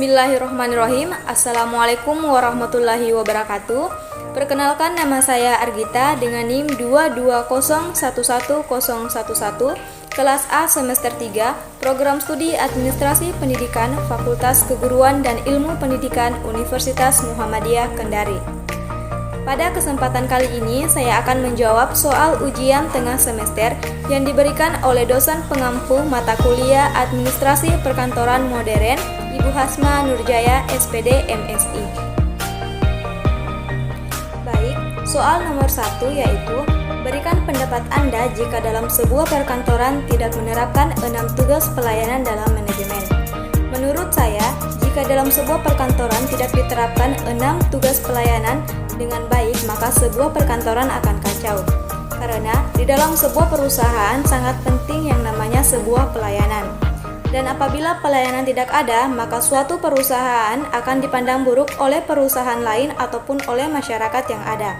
Bismillahirrahmanirrahim. Assalamualaikum warahmatullahi wabarakatuh. Perkenalkan, nama saya Argita dengan NIM 220110011, kelas A semester 3, Program Studi Administrasi Pendidikan, Fakultas Keguruan dan Ilmu Pendidikan Universitas Muhammadiyah Kendari. Pada kesempatan kali ini, saya akan menjawab soal ujian tengah semester yang diberikan oleh dosen pengampu mata kuliah Administrasi Perkantoran Modern, Ibu Hasma Nurjaya, SPD, MSI. Baik, soal nomor 1 yaitu, berikan pendapat Anda jika dalam sebuah perkantoran tidak menerapkan 6 tugas pelayanan dalam manajemen. Menurut saya, jika dalam sebuah perkantoran tidak diterapkan 6 tugas pelayanan dengan baik, maka sebuah perkantoran akan kacau. Karena di dalam sebuah perusahaan sangat penting yang namanya sebuah pelayanan. Dan apabila pelayanan tidak ada, maka suatu perusahaan akan dipandang buruk oleh perusahaan lain ataupun oleh masyarakat yang ada.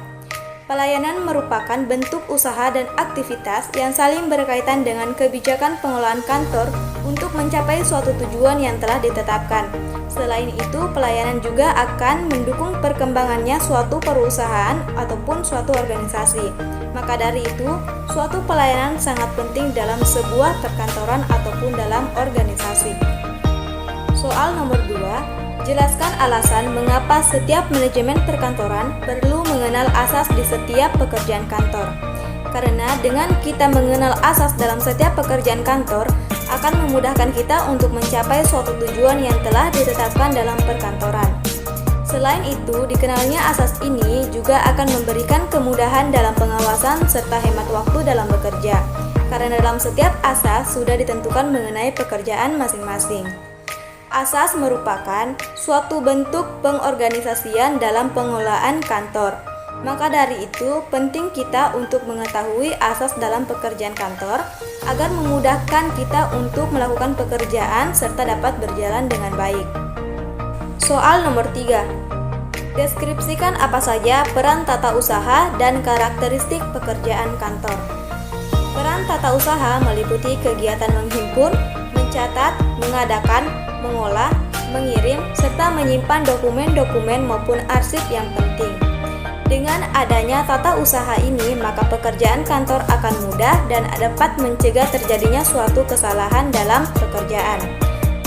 Pelayanan merupakan bentuk usaha dan aktivitas yang saling berkaitan dengan kebijakan pengelolaan kantor untuk mencapai suatu tujuan yang telah ditetapkan. Selain itu, pelayanan juga akan mendukung perkembangannya suatu perusahaan ataupun suatu organisasi. Maka dari itu, suatu pelayanan sangat penting dalam sebuah perkantoran ataupun dalam organisasi. Soal nomor 2. Jelaskan alasan mengapa setiap manajemen perkantoran perlu mengenal asas di setiap pekerjaan kantor. Karena dengan kita mengenal asas dalam setiap pekerjaan kantor, akan memudahkan kita untuk mencapai suatu tujuan yang telah ditetapkan dalam perkantoran. Selain itu, dikenalnya asas ini juga akan memberikan kemudahan dalam pengawasan serta hemat waktu dalam bekerja. Karena dalam setiap asas sudah ditentukan mengenai pekerjaan masing-masing. Asas merupakan suatu bentuk pengorganisasian dalam pengelolaan kantor. Maka dari itu, penting kita untuk mengetahui asas dalam pekerjaan kantor agar memudahkan kita untuk melakukan pekerjaan serta dapat berjalan dengan baik. Soal nomor 3. Deskripsikan apa saja peran tata usaha dan karakteristik pekerjaan kantor. Peran tata usaha meliputi kegiatan menghimpun, mencatat, mengadakan, mengolah, mengirim, serta menyimpan dokumen-dokumen maupun arsip yang penting. Dengan adanya tata usaha ini, maka pekerjaan kantor akan mudah dan dapat mencegah terjadinya suatu kesalahan dalam pekerjaan.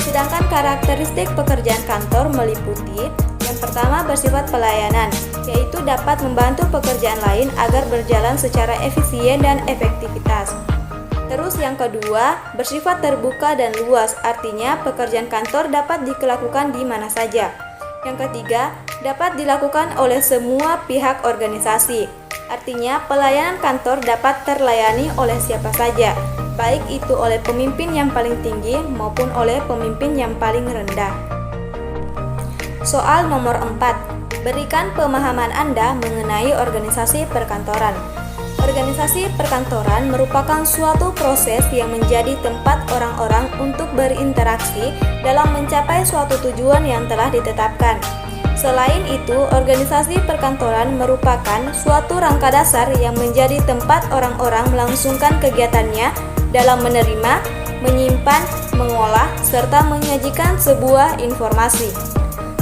Sedangkan karakteristik pekerjaan kantor meliputi yang pertama bersifat pelayanan, yaitu dapat membantu pekerjaan lain agar berjalan secara efisien dan efektivitas. Terus yang kedua, bersifat terbuka dan luas, artinya pekerjaan kantor dapat dilakukan di mana saja. Yang ketiga, dapat dilakukan oleh semua pihak organisasi, artinya pelayanan kantor dapat terlayani oleh siapa saja, baik itu oleh pemimpin yang paling tinggi maupun oleh pemimpin yang paling rendah. Soal nomor 4, berikan pemahaman Anda mengenai organisasi perkantoran. Organisasi perkantoran merupakan suatu proses yang menjadi tempat orang-orang untuk berinteraksi dalam mencapai suatu tujuan yang telah ditetapkan. Selain itu, organisasi perkantoran merupakan suatu rangka dasar yang menjadi tempat orang-orang melangsungkan kegiatannya dalam menerima, menyimpan, mengolah, serta menyajikan sebuah informasi.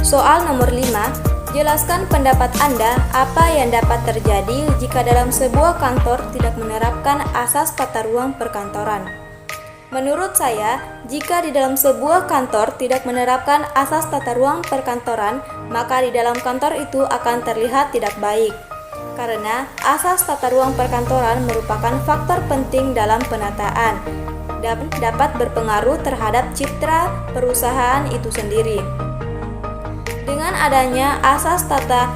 Soal nomor 5. Jelaskan pendapat Anda apa yang dapat terjadi jika dalam sebuah kantor tidak menerapkan asas tata ruang perkantoran. Menurut saya, jika di dalam sebuah kantor tidak menerapkan asas tata ruang perkantoran, maka di dalam kantor itu akan terlihat tidak baik. Karena asas tata ruang perkantoran merupakan faktor penting dalam penataan dan dapat berpengaruh terhadap citra perusahaan itu sendiri. Dengan adanya asas tata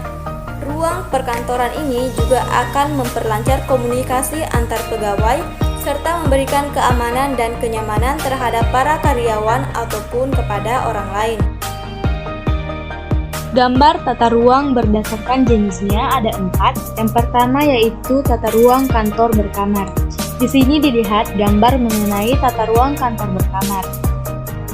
ruang perkantoran ini juga akan memperlancar komunikasi antar pegawai serta memberikan keamanan dan kenyamanan terhadap para karyawan ataupun kepada orang lain. Gambar tata ruang berdasarkan jenisnya ada 4. Yang pertama yaitu tata ruang kantor berkamar. Di sini dilihat gambar mengenai tata ruang kantor berkamar.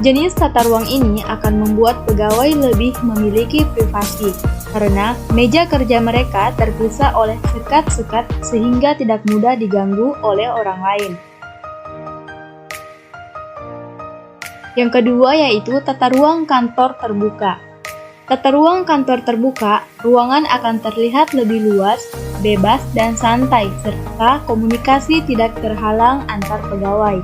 Jenis tata ruang ini akan membuat pegawai lebih memiliki privasi, karena meja kerja mereka terpisah oleh sekat-sekat sehingga tidak mudah diganggu oleh orang lain. Yang kedua yaitu tata ruang kantor terbuka. Tata ruang kantor terbuka, ruangan akan terlihat lebih luas, bebas, dan santai, serta komunikasi tidak terhalang antar pegawai.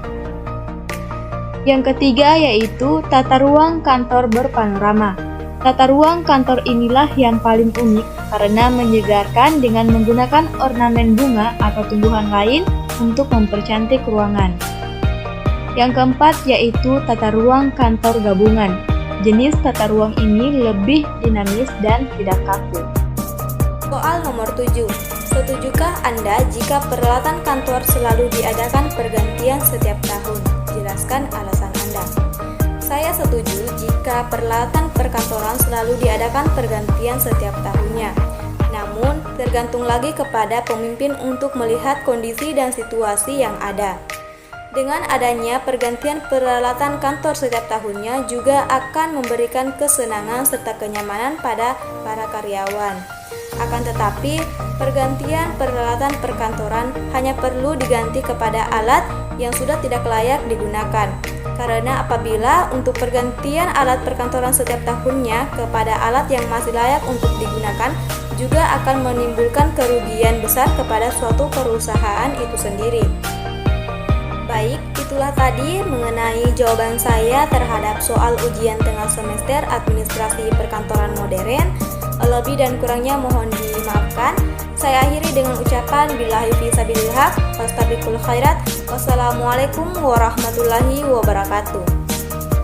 Yang ketiga yaitu tata ruang kantor berpanorama. Tata ruang kantor inilah yang paling unik karena menyegarkan dengan menggunakan ornamen bunga atau tumbuhan lain untuk mempercantik ruangan. Yang keempat yaitu tata ruang kantor gabungan. Jenis tata ruang ini lebih dinamis dan tidak kaku. Soal nomor 7. Setujukah Anda jika peralatan kantor selalu diadakan pergantian setiap tahun? Jelaskan alasan Anda. Saya setuju jika peralatan perkantoran selalu diadakan pergantian setiap tahunnya. Namun, tergantung lagi kepada pemimpin untuk melihat kondisi dan situasi yang ada. Dengan adanya pergantian peralatan kantor setiap tahunnya juga akan memberikan kesenangan serta kenyamanan pada para karyawan. Akan tetapi, pergantian peralatan perkantoran hanya perlu diganti kepada alat yang sudah tidak layak digunakan. Karena apabila untuk pergantian alat perkantoran setiap tahunnya kepada alat yang masih layak untuk digunakan, juga akan menimbulkan kerugian besar kepada suatu perusahaan itu sendiri. Baik, itulah tadi mengenai jawaban saya terhadap soal ujian tengah semester administrasi perkantoran modern. Lebih dan kurangnya mohon dimaafkan. Saya akhiri dengan ucapan billahi fi sabilillah, fastabiqul khairat. Wassalamualaikum warahmatullahi wabarakatuh.